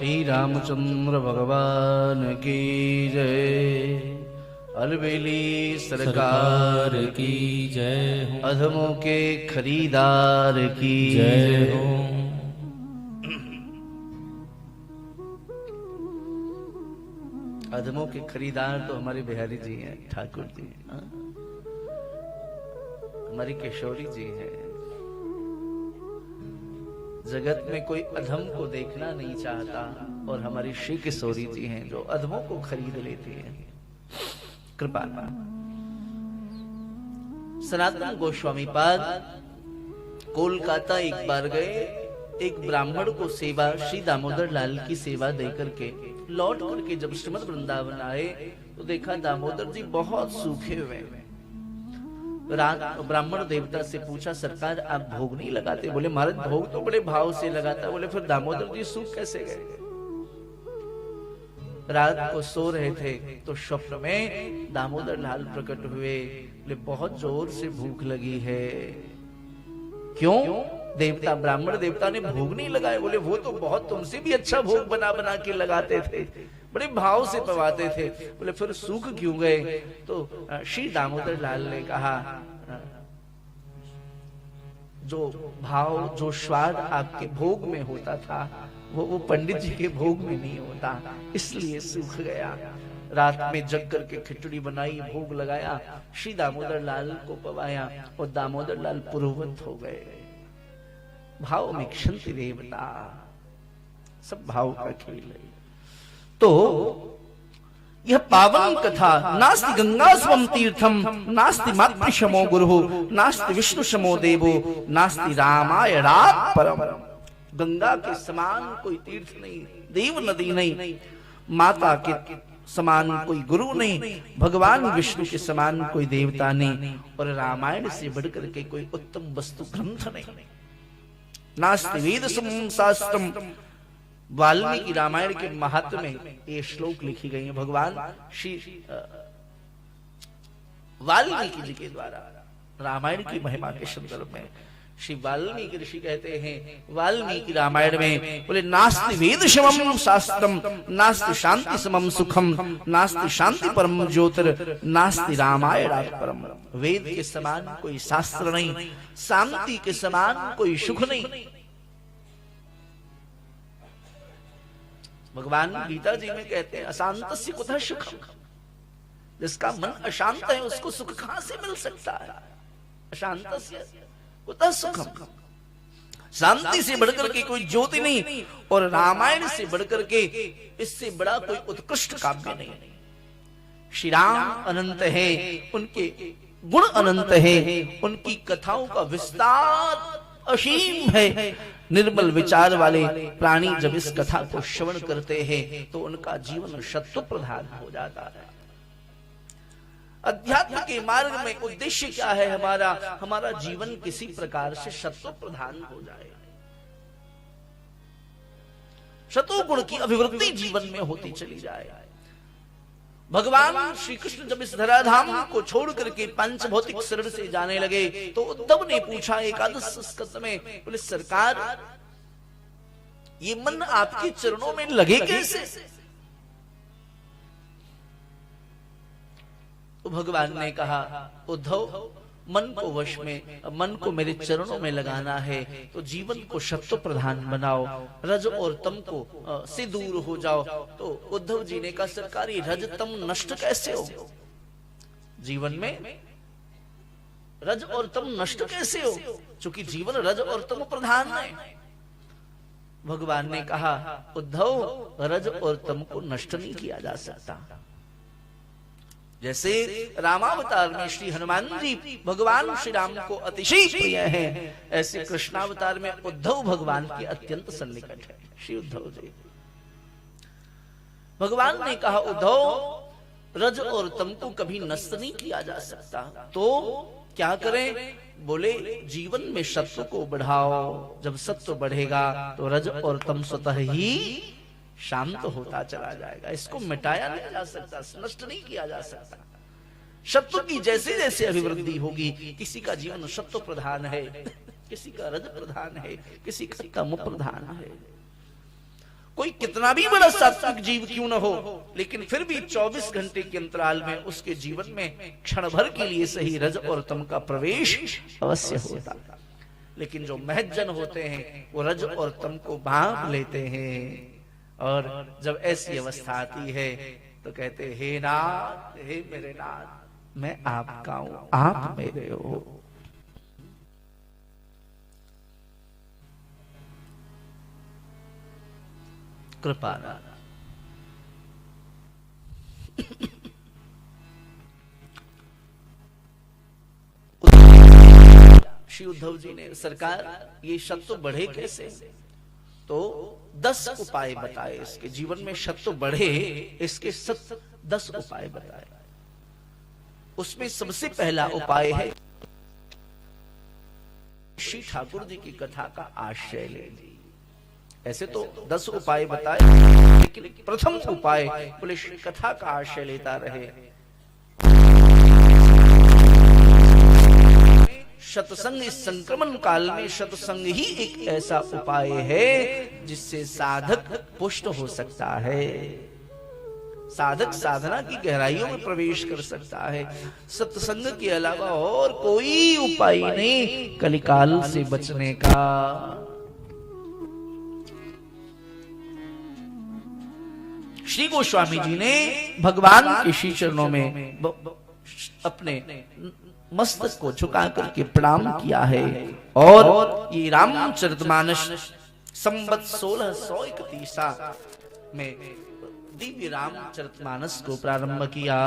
श्री रामचंद्र भगवान की जय। अलबेली सरकार की जय हो। अधमों के खरीदार की जय हो। अधमों के खरीदार तो हमारे बिहारी जी हैं, ठाकुर जी, हमारी किशोरी जी हैं। जगत में कोई अधम को देखना नहीं चाहता और हमारी श्री किशोरी जी हैं जो अधमों को खरीद लेती हैं। कृपा। सनातन गोस्वामी पाद कोलकाता एक बार गए, एक ब्राह्मण को सेवा, श्री दामोदर लाल की सेवा देकर के लौट करके जब श्रीमद वृंदावन आए तो देखा दामोदर जी बहुत सूखे हुए हैं। रात ब्राह्मण देवता से पूछा, सरकार आप भोग नहीं लगाते? बोले महाराज भोग तो बड़े भाव से लगाता। बोले फिर दामोदर जी सूख कैसे गए? रात को सो रहे थे तो स्वप्न में दामोदर लाल प्रकट हुए। बोले बहुत जोर से भूख लगी है। क्यों? देवता, ब्राह्मण देवता ने भोग नहीं लगाए। बोले वो तो बहुत तुमसे भी अच्छा भोग बना बना के लगाते थे, बड़े भाव से पवाते थे। बोले फिर सूख क्यों गए? तो श्री दामोदर लाल ने कहा, जो भाव, जो स्वाद आपके भोग में होता था वो पंडित जी के भोग में नहीं होता, इसलिए सूख गया। रात में जग करके खिचड़ी बनाई, भोग लगाया, श्री दामोदर लाल को पवाया और दामोदर लाल पुरोहित हो गए। भाव में क्षंति देवता, सब भाव का खेल है। तो यह पावन कथा, नास्ति गंगा स्वम तीर्थम, नास्ति मातृशमो गुरु, नास्ति विष्णु शमो देवो, नास्ति रामायणात् परम। गंगा के समान कोई तीर्थ नहीं, देव नदी नहीं, माता के समान कोई गुरु नहीं, भगवान विष्णु के समान कोई देवता नहीं, और रामायण से बढ़कर के कोई उत्तम वस्तु ग्रंथ नहीं। नास्ति वेद शास्त्रम। वाल्मीकि रामायण के महात्म्य में ये श्लोक लिखी गई है भगवान श्री वाल्मीकि जी के द्वारा। रामायण की महिमा के संदर्भ में श्री वाल्मीकि ऋषि कहते हैं वाल्मीकि रामायण में, बोले नास्ति वेद समम शास्त्रम, नास्ति शांति समम सुखम, नास्ति शांति परम ज्योतिर, नास्ति रामायणात् परम। वेद के समान कोई शास्त्र नहीं, शांति के समान कोई सुख नहीं। भगवान गीता जी में कहते हैं अशांतस्य कुतः सुखम। जिसका मन अशांत है उसको सुख कहां से मिल सकता है? अशांतस्य कुतः सुखम। शांति से बढ़कर के कोई ज्योति नहीं, और रामायण से बढ़कर के इससे बड़ा कोई उत्कृष्ट काव्य नहीं। श्री राम अनंत है, उनके गुण अनंत है, उनकी कथाओं का विस्तार असीम है। निर्मल विचार वाले प्राणी जब इस कथा को श्रवण करते हैं तो उनका जीवन सत्व प्रधान हो जाता है। अध्यात्म के मार्ग में उद्देश्य क्या है हमारा? हमारा जीवन किसी प्रकार से सत्व प्रधान हो जाए, सत्व गुण की अभिवृद्धि जीवन में होती चली जाए। भगवान श्री कृष्ण जब इस धराधाम को छोड़ करके पंच भौतिक शरीर से जाने लगे तो उद्धव ने पूछा एकादश स्कंद में, बोले सरकार ये मन आपके चरणों में लगे कैसे? तो भगवान ने कहा उद्धव, मन को वश में, मन को मेरे चरणों में लगाना है तो जीवन को सत्व प्रधान बनाओ, रज और तम को से दूर हो जाओ। तो उद्धव जी ने कहा सरकार ये रज तम नष्ट कैसे हो? जीवन में रज और तम नष्ट कैसे हो? क्योंकि जीवन रज और तम प्रधान है। भगवान ने कहा उद्धव, रज और तम को नष्ट नहीं किया जा सकता। जैसे रामावतार में श्री हनुमान जी भगवान श्री राम को अतिशय प्रिय हैं, ऐसे कृष्णावतार में उद्धव भगवान के अत्यंत सन्निकट है। श्री उद्धव जी, भगवान ने कहा उद्धव, रज और तम को कभी नष्ट नहीं किया जा सकता, तो क्या करें? बोले जीवन में सत्व को बढ़ाओ। जब सत्व बढ़ेगा तो रज और तम स्वतः ही शांत होता चला जाएगा। इसको मिटाया नहीं जा सकता, नष्ट नहीं किया जा सकता। सत्व की जैसे जैसे अभिवृद्धि होगी, किसी का जीवन सत्व प्रधान है, किसी का रज प्रधान है, किसी का तम प्रधान है। कोई कितना भी बड़ा सात्विक जीव क्यों न हो, लेकिन फिर भी 24 घंटे के अंतराल में उसके जीवन में क्षण भर के लिए सही रज और तम का प्रवेश अवश्य होता। लेकिन जो महज्जन होते हैं वो रज और तम को भांप लेते हैं, और जब ऐसी अवस्था आती है तो कहते, हे नाथ, हे मेरे नाथ, मैं आपका हूं, आप मेरे हो। कृपा श्री उद्धव जी ने, सरकार ये शत्रु बढ़े कैसे? तो 10 उपाय बताए इसके जीवन में शत्रु बढ़े, इसके 10 उपाय बताए। उसमें सबसे पहला उपाय है श्री ठाकुर जी की कथा का आश्रय ले ली। ऐसे तो 10 उपाय बताए, लेकिन प्रथम उपाय बोले कथा का आश्रय लेता रहे। सत्संग इस संक्रमण काल में सत्संग ही एक ऐसा उपाय है जिससे साधक पुष्ट हो सकता है, साधक साधना की गहराइयों में प्रवेश कर सकता है। सत्संग के अलावा और कोई उपाय नहीं कलिकाल से बचने का। श्री गोस्वामी जी ने भगवान के श्री चरणों में अपने मस्तक को झुका करके प्रणाम किया है, और ये रामचरितमानस संवत 1631 में दिव्य रामचरितमानस को प्रारंभ किया।